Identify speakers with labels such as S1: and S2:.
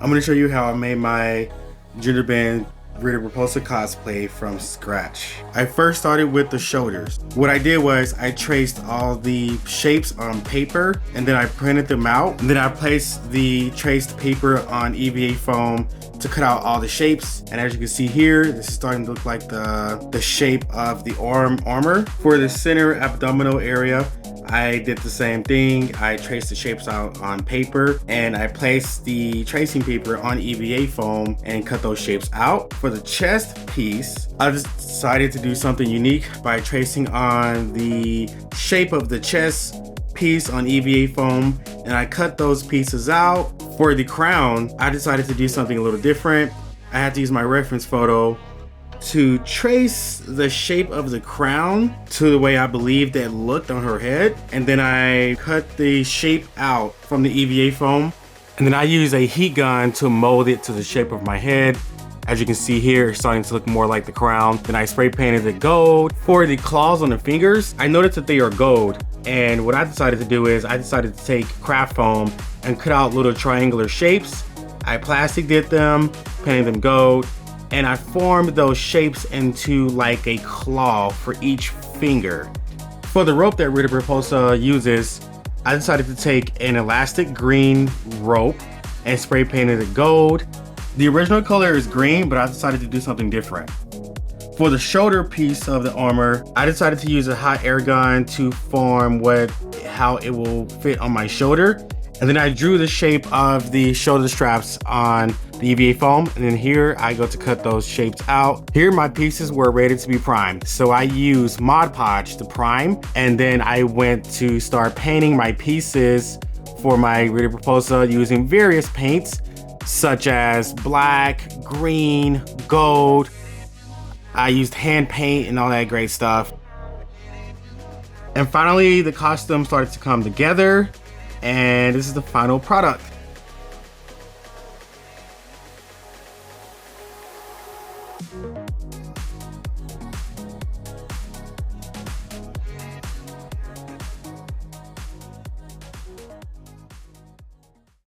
S1: I'm going to show you how I made my Genderbend Rita Repulsa cosplay from scratch. I first started with the shoulders. What I did was I traced all the shapes on paper and then I printed them out. And then I placed the traced paper on EVA foam to cut out all the shapes. And as you can see here, this is starting to look like the shape of the armor. For the center abdominal area, I did the same thing. I traced the shapes out on paper and I placed the tracing paper on EVA foam and cut those shapes out. For the chest piece, I just decided to do something unique by tracing on the shape of the chest piece on EVA foam and I cut those pieces out. For the crown, I decided to do something a little different. I had to use my reference photo to trace the shape of the crown to the way I believed it looked on her head. And then I cut the shape out from the EVA foam. And then I used a heat gun to mold it to the shape of my head. As you can see here, it's starting to look more like the crown. Then I spray painted it gold. For the claws on the fingers, I noticed that they are gold. And what I decided to do is I decided to take craft foam and cut out little triangular shapes. I plastic did them, painted them gold, and I formed those shapes into like a claw for each finger. For the rope that Rita Repulsa uses, I decided to take an elastic green rope and spray painted it gold. The original color is green, but I decided to do something different. For the shoulder piece of the armor, I decided to use a hot air gun to form how it will fit on my shoulder. And then I drew the shape of the shoulder straps on the EVA foam. And then here I go to cut those shapes out. Here my pieces were ready to be primed. So I used Mod Podge to prime. And then I went to start painting my pieces for my Rita Repulsa using various paints, such as black, green, gold. I used hand paint and all that great stuff. And finally, the costume started to come together. And this is the final product.